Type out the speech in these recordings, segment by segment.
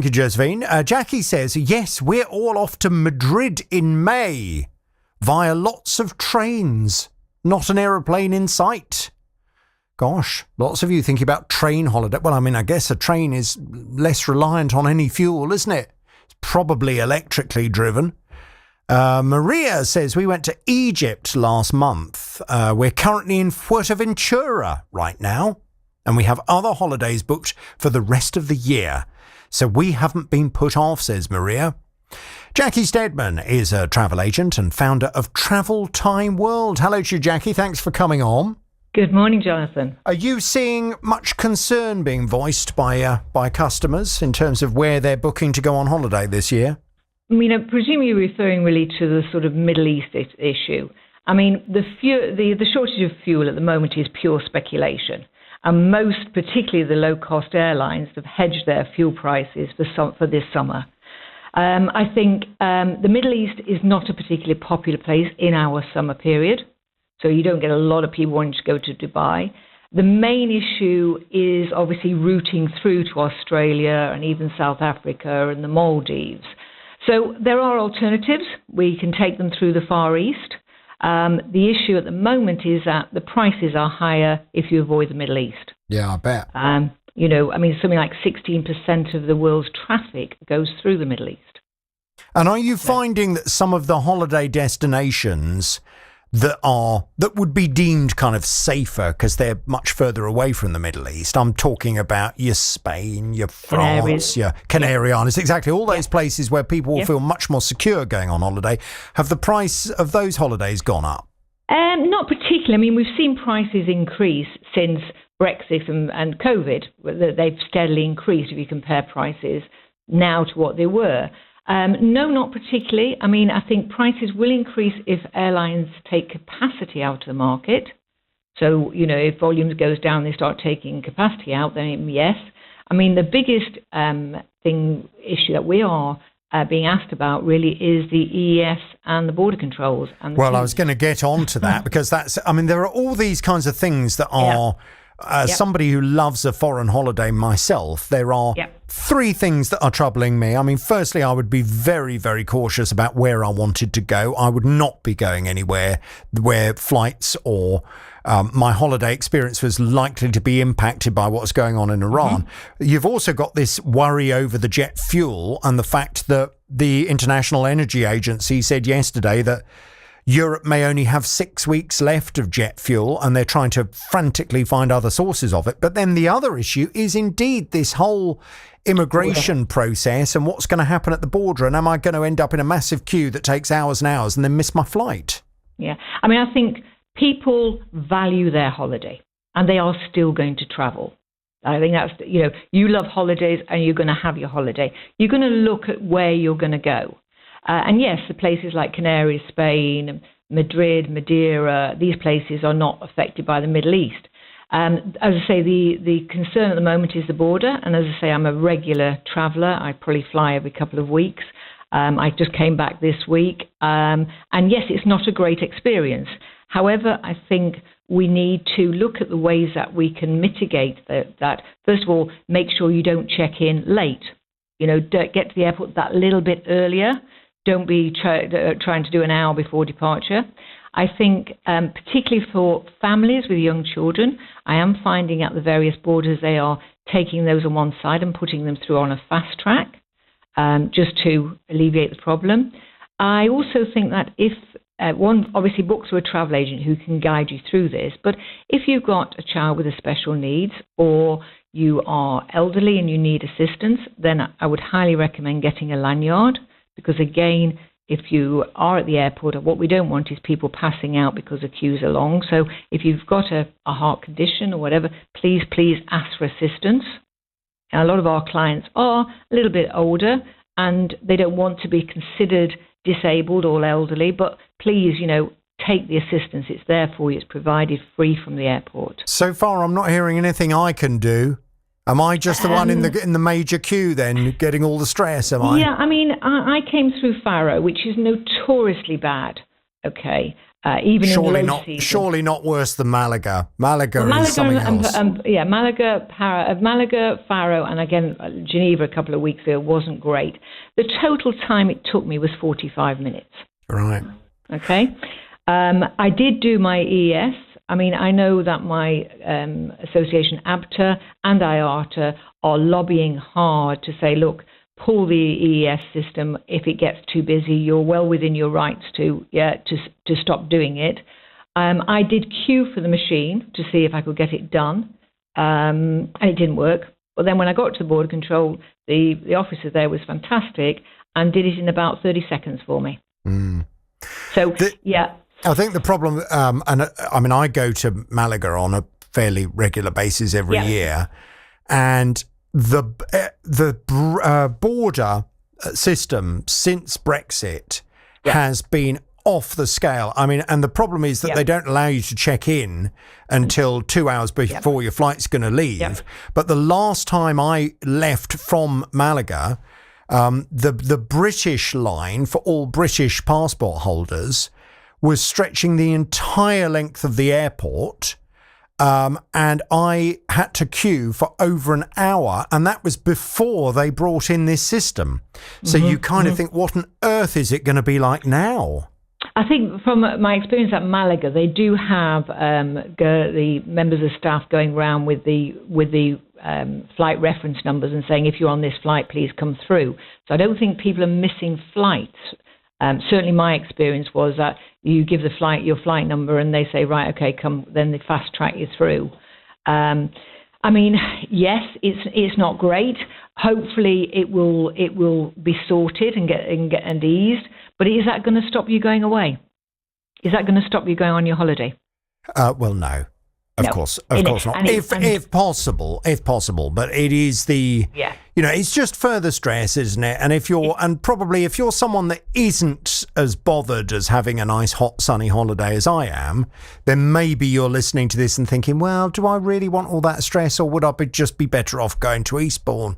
Thank you, Josephine. Jackie says, yes, we're all off to Madrid in May via lots of trains, not an aeroplane in sight. Gosh, lots of you thinking about train holiday. Well, I mean, I guess a train is less reliant on any fuel, isn't it? It's probably electrically driven. Maria says, we went to Egypt last month. We're currently in Fuerteventura right now, and we have other holidays booked for the rest of the year. So we haven't been put off, says Maria. Jackie Steadman is a travel agent and founder of TravelTime World. Hello to you, Jackie. Thanks for coming on. Good morning, Jonathan. Are you seeing much concern being voiced by customers in terms of where they're booking to go on holiday this year? I mean, I presume you're referring really to the sort of Middle East issue. I mean, the shortage of fuel at the moment is pure speculation. And most, particularly the low-cost airlines, have hedged their fuel prices for this summer. I think the Middle East is not a particularly popular place in our summer period, so you don't get a lot of people wanting to go to Dubai. The main issue is obviously routing through to Australia and even South Africa and the Maldives. So there are alternatives. We can take them through the Far East. The issue at the moment is that the prices are higher if you avoid the Middle East. Yeah, I bet. Something like 16% of the world's traffic goes through the Middle East. And are you finding that some of the holiday destinations that would be deemed kind of safer because they're much further away from the Middle East? I'm talking about your Spain, your France, your Canary Islands, exactly, all those places where people will feel much more secure going on holiday. Have the price of those holidays gone up? Not particularly. I mean, we've seen prices increase since Brexit and COVID. They've steadily increased if you compare prices now to what they were. No, not particularly. I mean, I think prices will increase if airlines take capacity out of the market. So, if volumes goes down, they start taking capacity out, then yes. I mean, the biggest issue that we are being asked about really is the EES and the border controls. I was going to get on to that because there are all these kinds of things that are... Somebody who loves a foreign holiday myself, there are three things that are troubling me. I mean, firstly, I would be very, very cautious about where I wanted to go. I would not be going anywhere where flights or my holiday experience was likely to be impacted by what's going on in Iran. Mm-hmm. You've also got this worry over the jet fuel and the fact that the International Energy Agency said yesterday that Europe may only have 6 weeks left of jet fuel and they're trying to frantically find other sources of it. But then the other issue is indeed this whole immigration process and what's going to happen at the border. And am I going to end up in a massive queue that takes hours and hours and then miss my flight? Yeah. I mean, I think people value their holiday and they are still going to travel. I think that's, you love holidays and you're going to have your holiday. You're going to look at where you're going to go. And yes, the places like Canary, Spain, Madrid, Madeira, these places are not affected by the Middle East. As I say, the concern at the moment is the border. And as I say, I'm a regular traveller. I probably fly every couple of weeks. I just came back this week. And yes, it's not a great experience. However, I think we need to look at the ways that we can mitigate that. First of all, make sure you don't check in late. Get to the airport that little bit earlier. Don't be trying to do an hour before departure. I think particularly for families with young children, I am finding at the various borders they are taking those on one side and putting them through on a fast track just to alleviate the problem. I also think that if one obviously book through a travel agent who can guide you through this, but if you've got a child with a special needs or you are elderly and you need assistance, then I would highly recommend getting a lanyard. Because again, if you are at the airport, what we don't want is people passing out because the queues are long. So if you've got a heart condition or whatever, please ask for assistance. And a lot of our clients are a little bit older and they don't want to be considered disabled or elderly, but please, take the assistance. It's there for you. It's provided free from the airport. So far, I'm not hearing anything I can do. Am I just the one in the major queue then, getting all the stress, am I? Yeah, I mean, I came through Faro, which is notoriously bad, okay? even in low season. Surely not worse than Malaga. Malaga is something else. Malaga, Faro, and again Geneva a couple of weeks ago wasn't great. The total time it took me was 45 minutes. Right. Okay. I did do my ES. I mean, I know that my association, ABTA and IATA, are lobbying hard to say, look, pull the EES system if it gets too busy. You're well within your rights to stop doing it. I did queue for the machine to see if I could get it done, and it didn't work. But then when I got to the border control, the officer there was fantastic and did it in about 30 seconds for me. Mm. So, I think the problem, I go to Malaga on a fairly regular basis every year, and the border system since Brexit has been off the scale. I mean, and the problem is that they don't allow you to check in until 2 hours before your flight's going to leave. But the last time I left from Malaga, the British line for all British passport holders was stretching the entire length of the airport. And I had to queue for over an hour, and that was before they brought in this system. So you kind of think, what on earth is it going to be like now? I think from my experience at Malaga, they do have the members of staff going around with the flight reference numbers and saying, if you're on this flight, please come through. So I don't think people are missing flights. Certainly my experience was that you give your flight number and they say, right, okay, come, then they fast track you through. I mean, yes, it's not great. Hopefully it will be sorted and eased, but is that going to stop you going away? Is that going to stop you going on your holiday? Well, no. Of course not. If possible, but it is it's just further stress, isn't it? And if you're someone that isn't as bothered as having a nice, hot, sunny holiday as I am, then maybe you're listening to this and thinking, well, do I really want all that stress, or would I just be better off going to Eastbourne?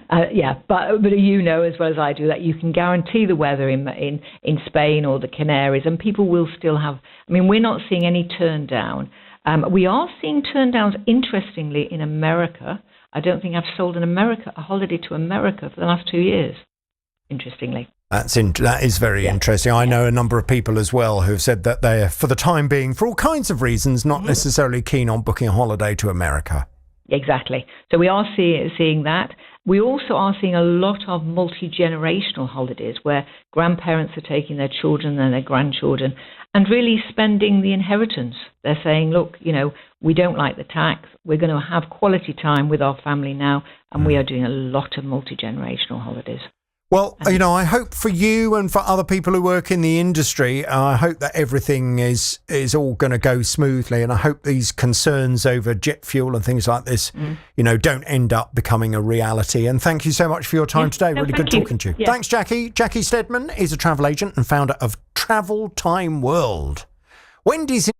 But you know as well as I do that you can guarantee the weather in Spain or the Canaries, and people will still have. I mean, we're not seeing any turn down. We are seeing turn downs, interestingly, in America. I don't think I've sold a holiday to America for the last 2 years. Interestingly. That is very interesting. I know a number of people as well who have said that they're, for the time being, for all kinds of reasons, not necessarily keen on booking a holiday to America. Exactly. So we are seeing that. We also are seeing a lot of multi-generational holidays where grandparents are taking their children and their grandchildren and really spending the inheritance. They're saying, look, we don't like the tax. We're going to have quality time with our family now, and we are doing a lot of multi-generational holidays. Well, I hope for you and for other people who work in the industry, I hope that everything is all going to go smoothly, and I hope these concerns over jet fuel and things like this, don't end up becoming a reality. And thank you so much for your time today. Really good talking to you. Yeah. Thanks, Jackie. Jackie Stedman is a travel agent and founder of TravelTime World. Wendy's